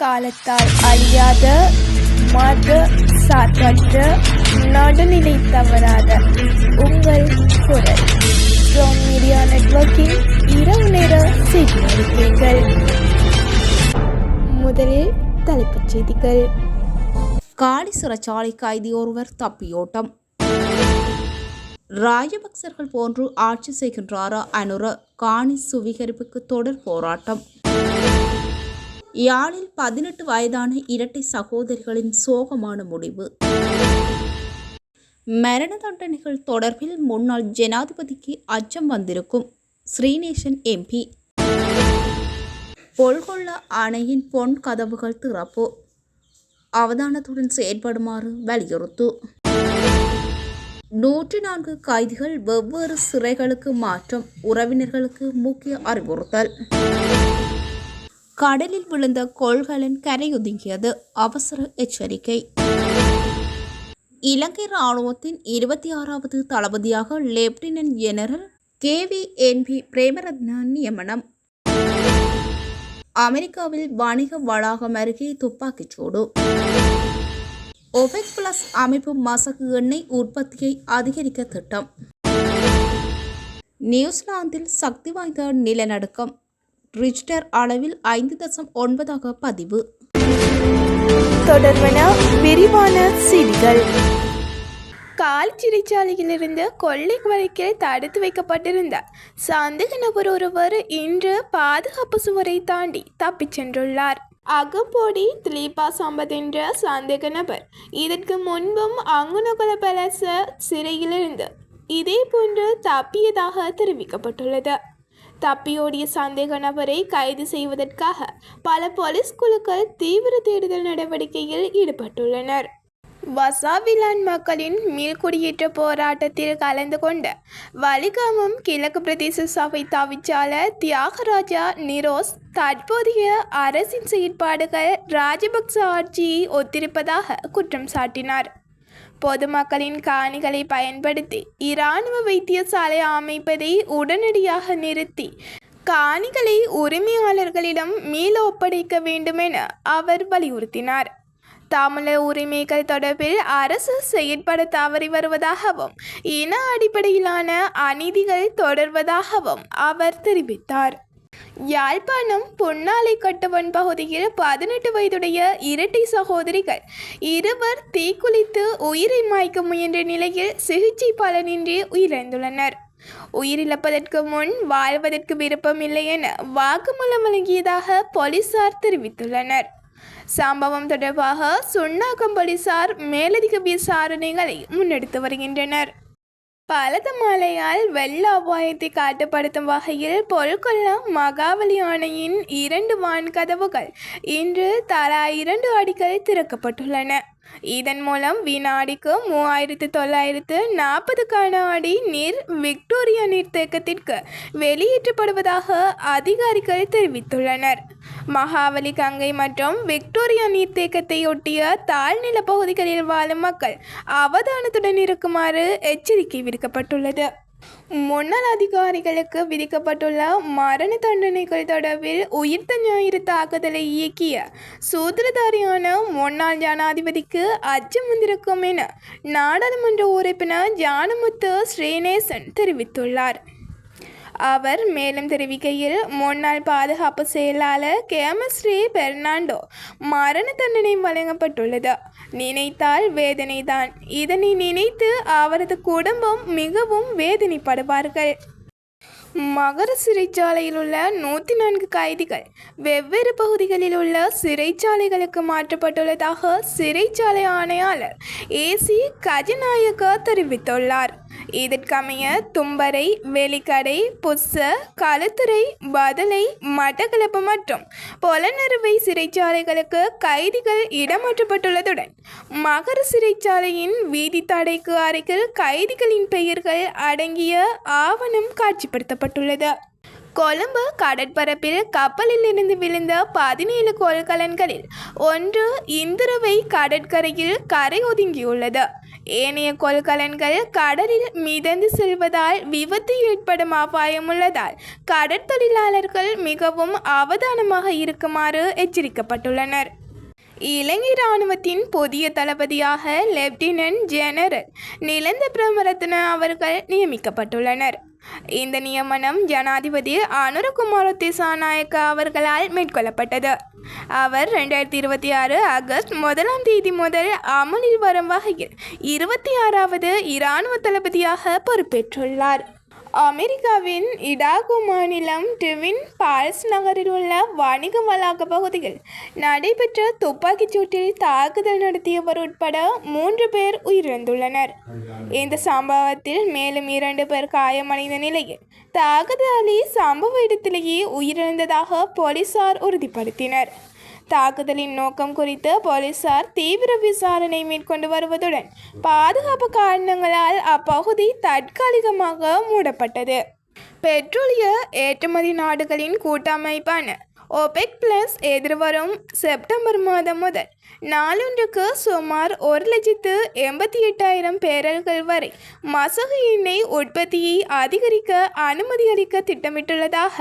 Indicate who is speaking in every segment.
Speaker 1: காலத்தால் அழியாத மத சார்பற்ற நடுநிலை தவறாத உங்கள் குரல் ஃப்ரம் மீடியா நெட்வொர்க்கிங் இரவு நேர செய்தி அறிக்கைகள். முதலில் தலைப்புச் செய்திகள்.
Speaker 2: காலி சிறைச்சாலை கைதி ஒருவர் தப்பியோட்டம். ராஜபக்சர்கள் போன்று ஆட்சி செய்கின்றாரா அனுர காணி சுவீகரிப்புக்கு தொடர் போராட்டம். யாழில் 18 வயதான இரட்டை சகோதரிகளின் சோகமான முடிவு. மரண தண்டனைகள் தொடர்பில் முன்னாள் ஜனாதிபதிக்கு அச்சம் வந்திருக்கும் ஸ்ரீநேசன் எம்பி. பொல்கொள்ள அணையின் பொன் கதவுகள் திறப்பு, அவதானத்துடன் செயற்படுமாறு வலியுறுத்து. 104 கைதிகள் வெவ்வேறு சிறைகளுக்கு மாற்றம், உறவினர்களுக்கு முக்கிய அறிவுறுத்தல். கடலில் விழுந்த கொள்கலன் கரையொதுங்கியது, அவசர எச்சரிக்கை. இலங்கை இராணுவத்தின் 26வது தளபதியாக லெப்டினன்ட் ஜெனரல் KVNP பிரேமரத்ன நியமனம். அமெரிக்காவில் வணிக வளாகம் அருகே துப்பாக்கிச்சூடு. OPEC+ அமைப்பு மசகு எண்ணெய் உற்பத்தியை அதிகரிக்க திட்டம். நியூசிலாந்தில் சக்தி வாய்ந்த நிலநடுக்கம், ரிக்டர் அளவில் 5.9 பதிவு.
Speaker 1: தொடர்பான விரிவான செய்திகள். காலி சிறைச்சாலையிலிருந்து கொள்ளை வழக்கில் தடுத்து வைக்கப்பட்டிருந்த சந்தேக நபர் ஒருவர் இன்று பாதுகாப்பு சுவரை தாண்டி தப்பிச் சென்றுள்ளார். அகம்போடி திலீபா சம்பத் என்ற சந்தேக நபர் இதற்கு முன்பும் அங்குநகுல பலச சிறையிலிருந்து இதே போன்று தப்பியதாக தெரிவிக்கப்பட்டுள்ளது. தப்பியோடிய சந்தேக நபரை கைது செய்வதற்காக பல போலீஸ் குழுக்கள் தீவிர தேடுதல் நடவடிக்கையில் ஈடுபட்டுள்ளனர். வசாவிலான் மக்களின் மீள்குடியேற்ற போராட்டத்தில் கலந்து கொண்ட வலிகாமம் கிழக்கு பிரதேச சபை தவிச்சாளர் தியாகராஜா நிரோஸ் தற்போதைய அரசின் செயற்பாடுகள் ராஜபக்ச ஆட்சியை ஒத்திருப்பதாக குற்றம் சாட்டினார். பொதுமக்களின் காணிகளை பயன்படுத்தி இராணுவ வைத்தியசாலை அமைப்பதை உடனடியாக நிறுத்தி காணிகளை உரிமையாளர்களிடம் மீள ஒப்படைக்க வேண்டும் என அவர் வலியுறுத்தினார். தமிழர் உரிமைகள் தொடர்பில் அரசு செயற்பட தவறி வருவதாகவும் இன அடிப்படையிலான அநீதிகள் தொடர்வதாகவும் அவர் தெரிவித்தார். யாழ்ப்பாணம் பொன்னாலை கட்டுவன் பகுதியில் 18 வயதுடைய இரட்டை சகோதரிகள் இருவர் தீக்குளித்து உயிரை மாய்க்க முயன்ற நிலையில் சிகிச்சை பலனின்றி உயிரிழந்துள்ளனர். உயிரிழப்பதற்கு முன் வாழ்வதற்கு விருப்பமில்லை என வாக்குமூலம் வழங்கியதாக போலீசார் தெரிவித்துள்ளனர். சம்பவம் தொடர்பாக சுன்னாகம் போலீசார் மேலதிக விசாரணைகளை முன்னெடுத்து வருகின்றனர். பலத்த மழையால் வெள்ள அபாயத்தை கட்டுப்படுத்தும் வகையில் பொல்கொள்ள மகாவலி அணையின் 2 வான்கதவுகள் இன்று தலா 2 அடிகள் திறக்கப்பட்டுள்ளன. இதன் மூலம் வினாடிக்கு 3940 கன அடி நீர் விக்டோரியா நீர்த்தேக்கத்திற்கு வெளியேற்றப்படுவதாக அதிகாரிகள் தெரிவித்துள்ளனர். மகாவலி, கங்கை மற்றும் விக்டோரியா நீர்த்தேக்கத்தை ஒட்டிய தாழ்நில பகுதிகளில் வாழும் மக்கள் அவதானத்துடன் இருக்குமாறு எச்சரிக்கை விடுக்கப்பட்டுள்ளது. முன்னாள் அதிகாரிகளுக்கு விதிக்கப்பட்டுள்ள மரண தண்டனைகள் தொடர்பில் உயிர்த்த ஞாயிறு தாக்குதலை இயக்கிய சூத்திரதாரியான முன்னாள் ஜனாதிபதிக்கு அச்சம் வந்திருக்கும் என நாடாளுமன்ற உறுப்பினர் ஞானமுத்து ஸ்ரீநேசன் தெரிவித்துள்ளார். அவர் மேலும் தெரிவிக்கையில், முன்னாள் பாதுகாப்பு செயலாளர் கேமஸ்ரீ பெர்னாண்டோ மரண தண்டனை வழங்கப்பட்டுள்ளது. நினைத்தால் வேதனைதான். இதனை நினைத்து அவரது குடும்பம் மிகவும் வேதனைப்படுவார்கள். மகர சிறைச்சாலையில் உள்ள 104 கைதிகள் வெவ்வேறு பகுதிகளில் உள்ள சிறைச்சாலைகளுக்கு மாற்றப்பட்டுள்ளதாக சிறைச்சாலை ஆணையாளர் AC கஜநாயக்க தெரிவித்துள்ளார். இதற்கமைய தும்பரை, வெலிக்கடை, புஸ்ஸ, களுத்துறை, பதலை, மட்டக்களப்பு மற்றும் பொலனறுவை சிறைச்சாலைகளுக்கு கைதிகள் இடமாற்றப்பட்டுள்ளதுடன் மகர சிறைச்சாலையின் வீதி தடைக்கு அருகில் கைதிகளின் பெயர்கள் அடங்கிய ஆவணம் காட்சிப்படுத்தப்பட்டுள்ளது. கொழும்பு கடற்பரப்பில் கப்பலில் இருந்து விழுந்த 17 கொள்கலன்களில் ஒன்று இந்திரவை கடற்கரையில் கரை ஒதுங்கியுள்ளது. ஏனைய கொள்கலன்கள் கடலில் மிதந்து செல்வதால் விபத்து ஏற்படும் அபாயம் உள்ளதால் கடற்தொழிலாளர்கள் மிகவும் அவதானமாக இருக்குமாறு எச்சரிக்கப்பட்டுள்ளனர். இலங்கை இராணுவத்தின் புதிய தளபதியாக லெப்டினன்ட் ஜெனரல் நிலந்த பிரமரத்ன அவர்கள் நியமிக்கப்பட்டுள்ளனர். இந்த நியமனம் ஜனாதிபதி அனுரகுமார திசாநாயக்க அவர்களால் மேற்கொள்ளப்பட்டது. அவர் 2026 ஆகஸ்ட் 1 முதல் அமலில் வரும் வகையில் 26வது இராணுவ தளபதியாக பொறுப்பேற்றுள்ளார். அமெரிக்காவின் இடாகோ மாநிலம் ட்வின் பால்ஸ் நகரில் உள்ள வணிக வளாக பகுதியில் நடைபெற்ற துப்பாக்கிச் சூட்டில் தாக்குதல் நடத்தியவர் உட்பட 3 பேர் உயிரிழந்துள்ளனர். இந்த சம்பவத்தில் மேலும் 2 பேர் காயமடைந்த நிலையில் தாக்குதலி சம்பவ இடத்திலேயே உயிரிழந்ததாக போலீசார் உறுதிப்படுத்தினர். தாக்குதலின் நோக்கம் குறித்து போலீசார் தீவிர விசாரணை மேற்கொண்டு வருவதுடன் பாதுகாப்பு காரணங்களால் அப்பகுதி தற்காலிகமாக மூடப்பட்டது. பெட்ரோலிய ஏற்றுமதி நாடுகளின் கூட்டமைப்பான ஒபெக் பிளஸ் எதிர்வரும் செப்டம்பர் மாதம் முதல் நாளொன்றுக்கு சுமார் 1,88,000 பேரல்கள் வரை மசகு எண்ணெய் உற்பத்தியை அதிகரிக்க அனுமதி அளிக்க திட்டமிட்டுள்ளதாக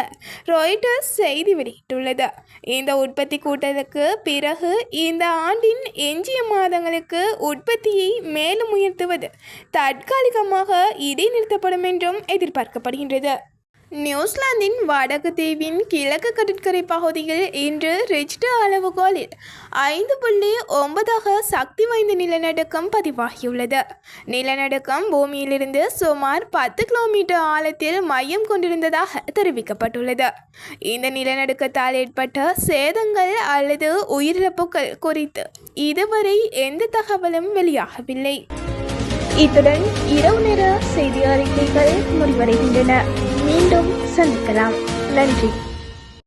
Speaker 1: ராய்ட்டர்ஸ் செய்தி வெளியிட்டுள்ளது. இந்த உற்பத்தி கூட்டத்துக்கு பிறகு இந்த ஆண்டின் எஞ்சிய மாதங்களுக்கு உற்பத்தியை மேலும் உயர்த்துவது தற்காலிகமாக இடைநிறுத்தப்படும் என்றும் எதிர்பார்க்கப்படுகின்றது. நியூசிலாந்தின் வடக்கு தீவின் கிழக்கு கடற்கரை பகுதியில் இன்று ரிச்டர் அளவுகோலில் 5.9 சக்தி வாய்ந்த நிலநடுக்கம் பதிவாகியுள்ளது. நிலநடுக்கம் பூமியிலிருந்து சுமார் 10 கிலோமீட்டர் ஆழத்தில் மையம் கொண்டிருந்ததாக தெரிவிக்கப்பட்டுள்ளது. இந்த நிலநடுக்கத்தால் ஏற்பட்ட சேதங்கள் அல்லது உயிரிழப்புகள் குறித்து இதுவரை எந்த தகவலும் வெளியாகவில்லை. இத்துடன் இரவு நேர செய்தி அறிக்கைகள் முடிவடைகின்றன. மீண்டும் சந்திக்கலாம். நன்றி.